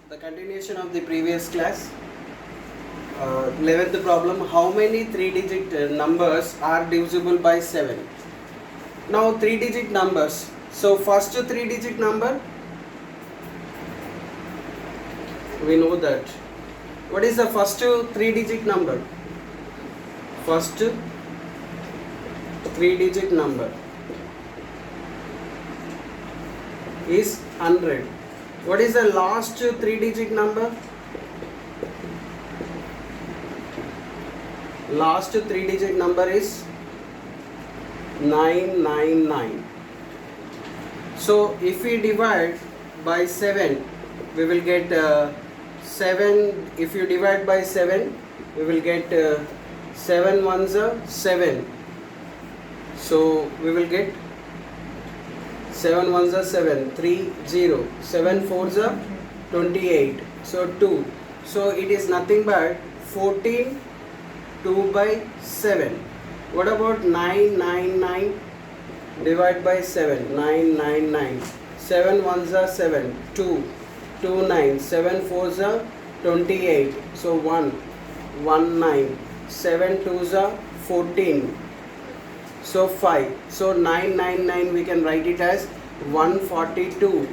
The continuation of the previous class. 11th problem, how many 3-digit numbers are divisible by 7? Now 3-digit numbers. So first 3-digit number, we know that. What is the first 3-digit number? First 3-digit number is 100. What is the last 3-digit number? Last 3-digit number is 999. So if we divide by 7, we will get 7. If you divide by 7, we will get 7 ones are 7. So we will get 7 ones are 7, 3 0, 7 fours are 28, so 2. So it is nothing but 14 2 by 7. What about 999? Divide by 7, 999. 7 ones are 7, 2, 2 9, 7 fours are 28, so 1, 1 9, 7 twos are 14, so 5. So 999 we can write it as 142.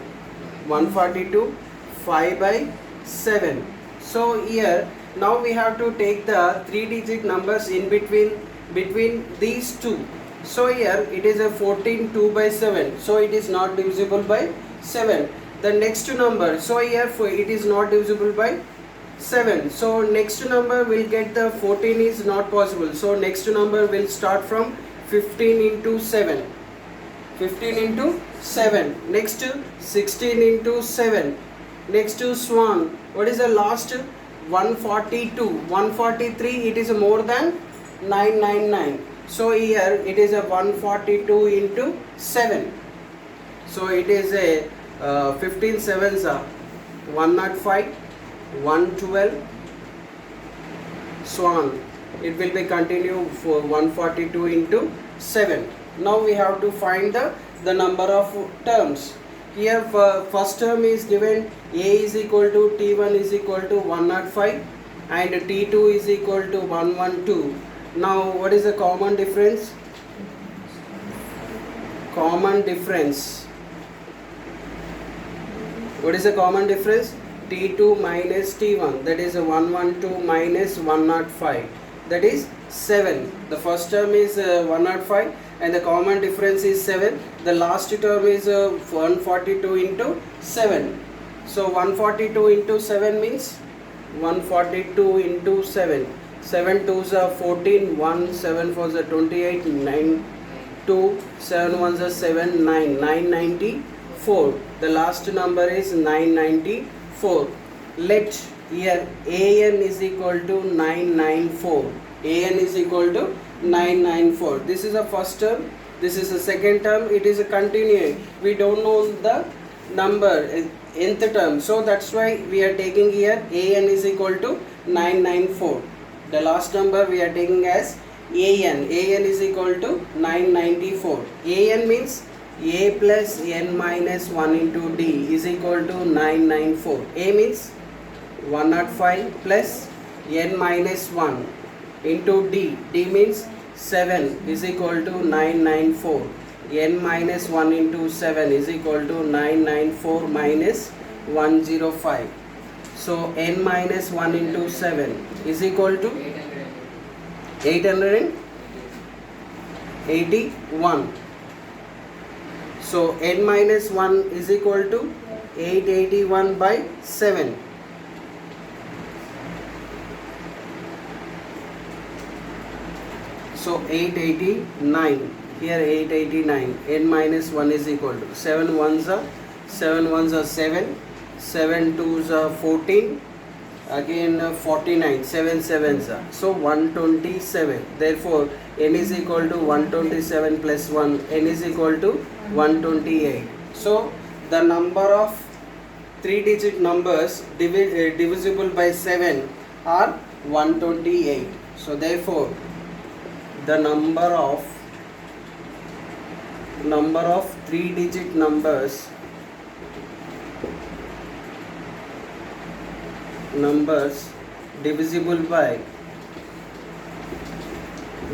142, 5 by 7. So here now we have to take the 3-digit numbers in between these two. So here it is a 14 2 by 7. So it is not divisible by 7. The next number, so here it is not divisible by 7. So next number will get the 14 is not possible. So next number will start from 15 into 7. 15 into 7. Next 16 into 7. Next to swan. What is the last? 142. 143, it is more than 999. So here it is a 142 into 7. So it is a 15 sevens are 105, 112, swan. It will be continue for 142 into 7. Now we have to find the number of terms. Here first term is given, A is equal to T1 is equal to 105 and T2 is equal to 112. Now what is the common difference? Common difference. What is the common difference? T2 minus T1, that is 112 minus 105, that is 7. The first term is 105 and the common difference is 7. The last term is 142 into 7. So 142 into 7 means 142 into 7. 7 twos are 14, 1, 7 fours are 28, 9, 2, 7 ones are 7, 9, 994. The last number is 994. Let here AN is equal to 994. AN is equal to 994. This is a first term. This is a second term. It is a continuing. We don't know the number nth term. So that's why we are taking here AN is equal to 994. The last number we are taking as AN. AN is equal to 994. AN means A plus N minus 1 into D is equal to 994. A means 105 plus N minus 1 into D. D means 7 is equal to 994. N minus 1 into 7 is equal to 994 minus 105. So N minus 1 into 7 is equal to 881. So N minus 1 is equal to 881 by 7. So 889. Here 889. N minus 1 is equal to 7 ones are 7, 7 twos are 14, again 49, 7 sevens are, so 127. Therefore N is equal to 127 plus 1, N is equal to 128. So the number of 3-digit numbers divisible by 7 are 128. So therefore the number of 3-digit numbers numbers divisible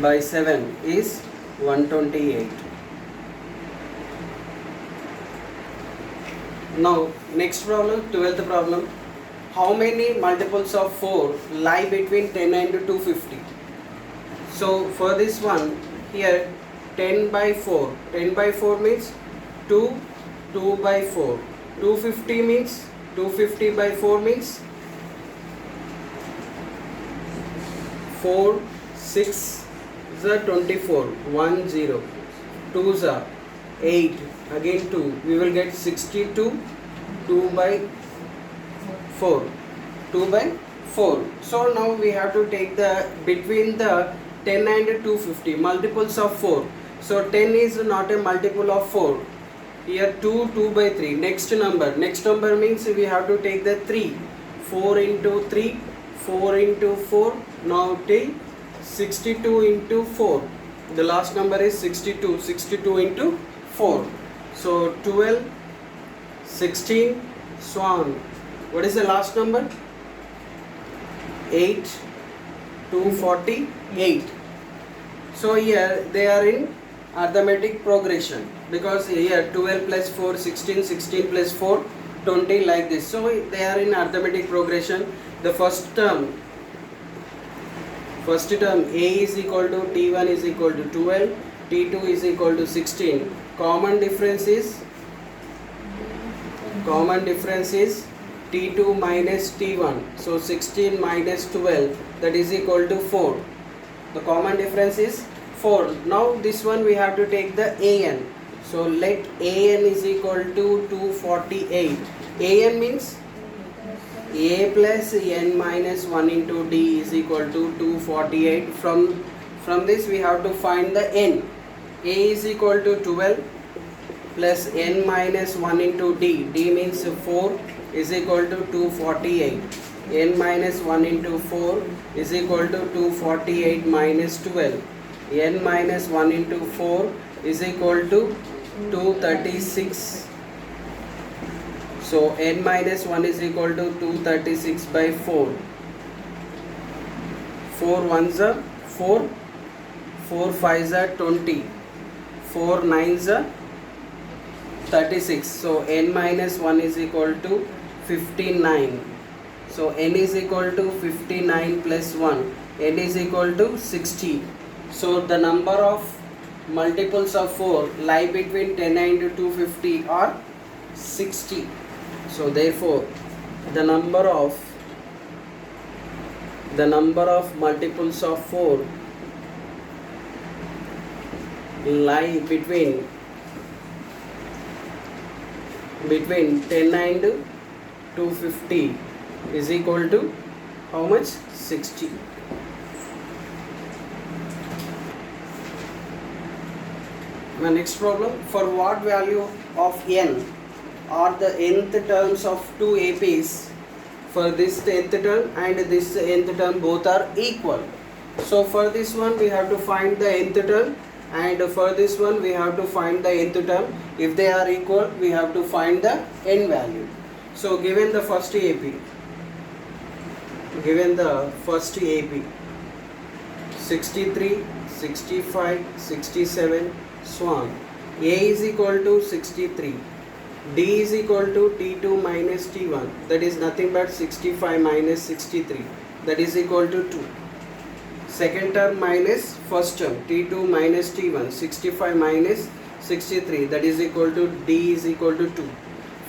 by 7 is 128. Now next problem, 12th problem. How many multiples of 4 lie between 10 and 250? So for this one, here 10 by 4. 10 by 4 means 2, 2 by 4. 250 means 250 by 4 means 4, 6 is 24, 1 0, 2 is 8, again 2, we will get 62, 2 by 4, 2 by 4. So now we have to take the between the 10 and 250 multiples of 4. So 10 is not a multiple of 4. Here 2, 2 by 3. Next number means we have to take the 3. 4 into 3, 4 into 4. Now till 62 into 4. The last number is 62. 62 into 4. So 12, 16, so on. What is the last number? 8, 248. So here they are in arithmetic progression, because here 12 plus 4, 16, 16 plus 4, 20, like this. So they are in arithmetic progression. The first term A is equal to T1 is equal to 12, T2 is equal to 16. Common difference is T2 minus T1. So 16 minus 12, that is equal to 4. The common difference is 4. Now this one we have to take the AN. So let AN is equal to 248. AN means A plus N minus 1 into D is equal to 248. From this we have to find the N. A is equal to 12 plus N minus 1 into D. D means 4 is equal to 248. N minus 1 into 4 is equal to 248 minus 12. N minus 1 into 4 is equal to 236. So N minus 1 is equal to 236 by 4. 4 ones are 4, 4 fives are 20, 4 nines are 36. So N minus 1 is equal to 59. So N is equal to 59 plus 1. N is equal to 60. So the number of multiples of 4 lie between 10 and 250 are 60. So therefore the number of multiples of 4 lie between 10 and 250 is equal to how much? 60. My next problem, for what value of n are the nth terms of two APs? For this nth term and this nth term both are equal. So for this one we have to find the nth term, and for this one we have to find the nth term. If they are equal, we have to find the n value. So given the first AP, 63, 65, 67, so on. A is equal to 63. D is equal to T2 minus T1, that is nothing but 65 minus 63, that is equal to 2. Second term minus first term, T2 minus T1, 65 minus 63, that is equal to D is equal to 2.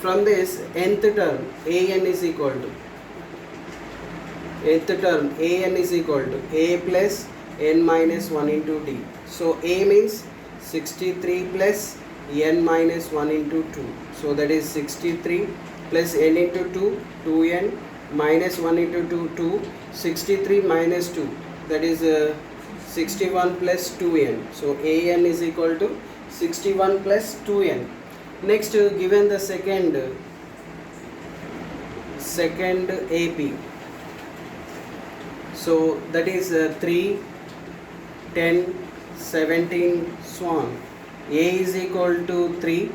From this nth term AN is equal to A plus N minus 1 into D. So A means 63 plus N minus 1 into 2. So that is 63 plus N into 2, 2N minus 1 into 2, 2. 63 minus 2, that is 61 plus 2N. So AN is equal to 61 plus 2N. Next, given the second AP. So that is 3, 10, 17, so on. A is equal to 3,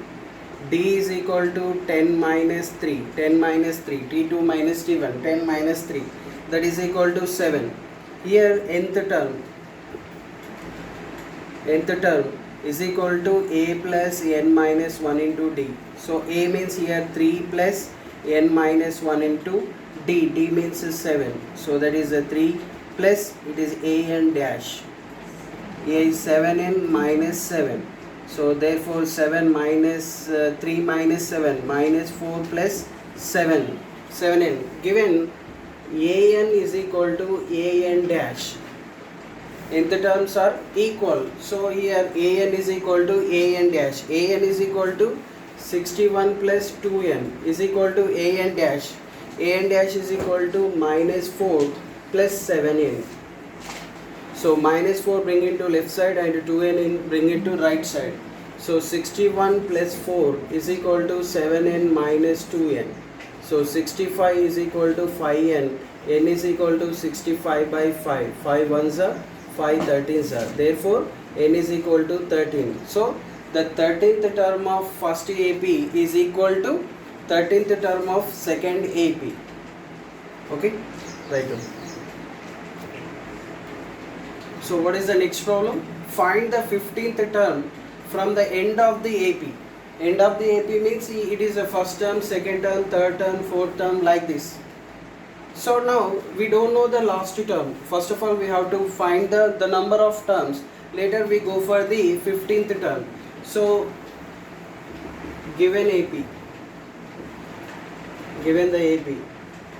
D is equal to 10 minus 3, 10 minus 3, T2 minus T1, 10 minus 3, that is equal to 7. Here nth term is equal to A plus n minus 1 into D. So A means here 3 plus n minus 1 into D. D means 7. So that is a 3 plus it is A n dash. A is 7n minus 7. So therefore 7 minus 3 minus 7 minus 4 plus 7. 7n. Given an is equal to an dash. Nth terms are equal. So here an is equal to an dash. An is equal to 61 plus 2n is equal to an dash. An dash is equal to minus 4 plus 7n. So minus 4 bring into left side and 2n bring it to right side. So 61 plus 4 is equal to 7n minus 2n. So 65 is equal to 5n. N is equal to 65 by 5. 5 ones are 5 13s are. Therefore n is equal to 13. So the 13th term of first AP is equal to 13th term of second AP. Okay, right. So what is the next problem? Find the 15th term from the end of the AP. End of the AP means it is a first term, second term, third term, fourth term, like this. So now we don't know the last term. First of all we have to find the number of terms. Later we go for the 15th term. So given AP, given the AP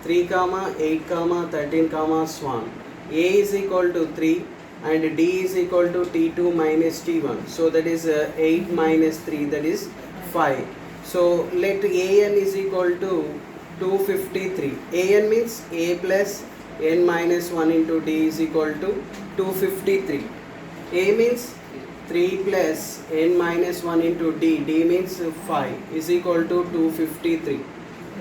3, 8, 13, so on. A is equal to 3 and D is equal to T2 minus T1. So that is 8 minus 3, that is 5. So let an is equal to 253. An means A plus n minus 1 into D is equal to 253. A means 3 plus n minus 1 into D. D means 5 is equal to 253.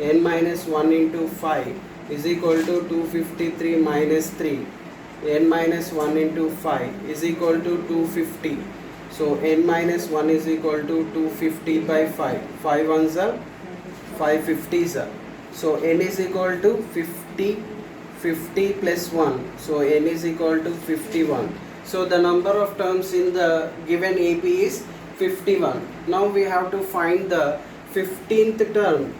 N minus 1 into 5 is equal to 253 minus 3. N minus 1 into 5 is equal to 250. So n minus 1 is equal to 250 by 5. 5 ones are 550s are. So n is equal to 50, 50 plus 1. So n is equal to 51. So the number of terms in the given AP is 51. Now we have to find the 15th term.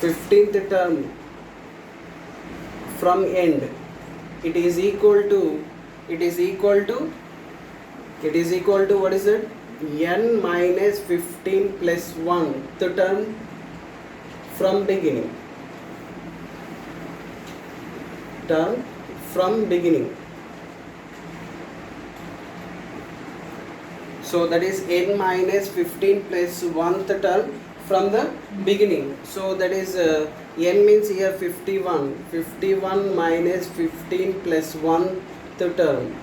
15th term from end. It is equal to what is it? N minus 15 plus 1, the term from beginning. Term from beginning. So that is n minus 15 plus 1th term from the beginning. So that is n means here 51. 51 minus 15 plus 1th term.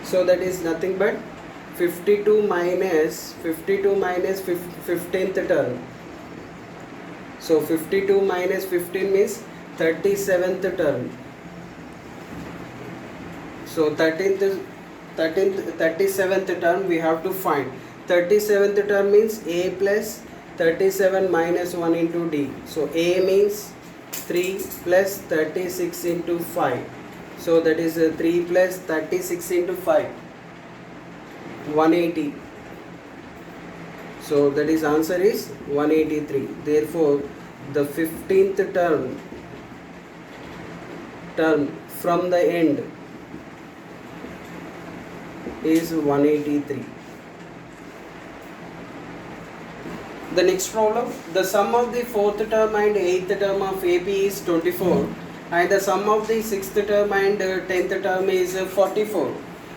So that is nothing but 52 minus 15th term. So 52 minus 15 means 37th term. So 37th term we have to find. 37th term means A plus 37 minus 1 into D. So A means 3 plus 36 into 5. So that is 3 plus 36 into 5. 180. So that is answer is 183. Therefore the 15th term from the end is 183. The next problem, the sum of the 4th term and 8th term of AP is 24 and the sum of the 6th term and 10th term is 44.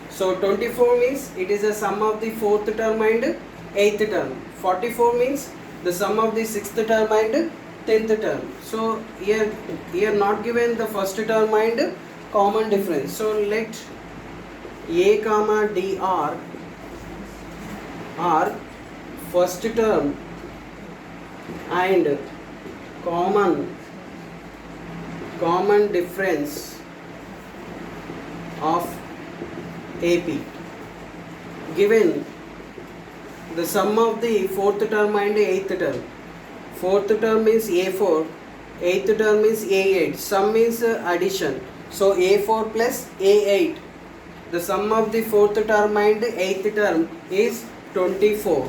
So 24 means it is the sum of the 4th term and 8th term. 44 means the sum of the 6th term and 10th term. So here not given the first term and common difference. So let A comma D are first term and common difference of AP. Given the sum of the fourth term and eighth term. Fourth term is A4, eighth term is A8. Sum is addition. So A4 plus A8. The sum of the fourth term and eighth term is 24.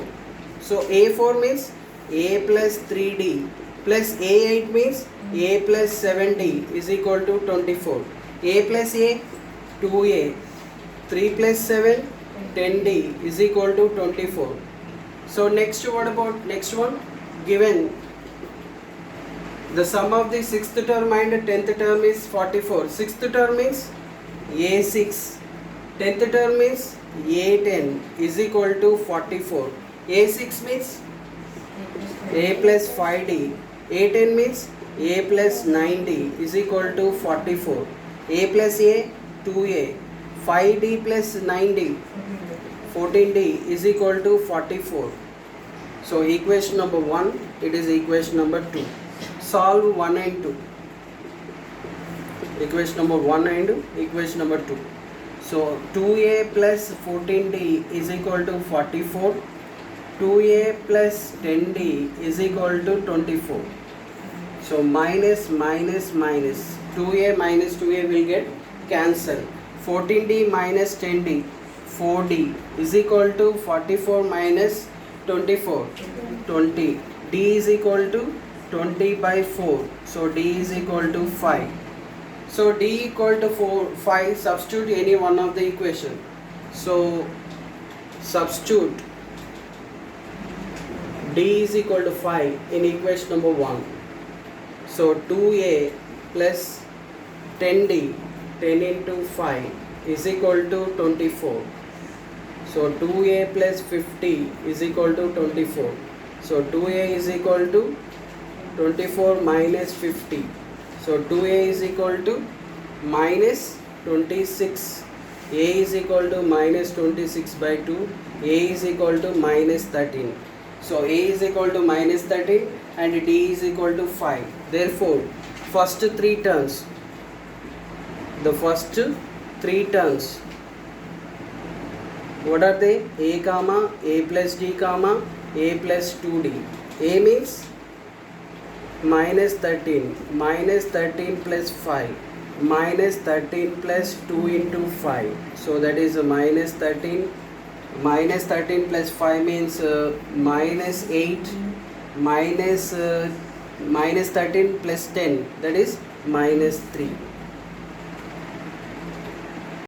So A4 means A plus 3D plus A8 means A plus 7D is equal to 24. A plus A, 2A. 3 plus 7, 10D is equal to 24. So next, what about next one? Given the sum of the sixth term and 10th term is 44. Sixth term is A6. 10th term is A10 is equal to 44. A6 means A plus 5D. A10 means A plus 9D is equal to 44. A plus A, 2A. 5D plus 9D, 14D is equal to 44. So equation number 1, it is equation number 2. Solve 1 and 2. Equation number 1 and equation number 2. So 2A plus 14D is equal to 44. 2A plus 10D is equal to 24. So minus minus minus. 2A minus 2A will get cancelled. 14D minus 10D, 4D is equal to 44 minus 24, 20. D is equal to 20 by 4. So D is equal to 5. So D equal to 5, substitute any one of the equation. So substitute D is equal to 5 in equation number 1. So 2A plus 10D, 10 into 5 is equal to 24. So 2A plus 50 is equal to 24. So 2A is equal to 24 minus 50. So 2A is equal to minus 26. A is equal to minus 26 by 2. A is equal to minus 13. So A is equal to minus 13 and D is equal to 5. Therefore, first three terms, the first three terms, what are they? A comma, A plus D comma, A plus 2D. A means minus 13, minus 13 plus 5, minus 13 plus 2 into 5. So that is a minus 13. Minus 13 plus 5 means minus 8, minus 13 plus 10, that is minus 3.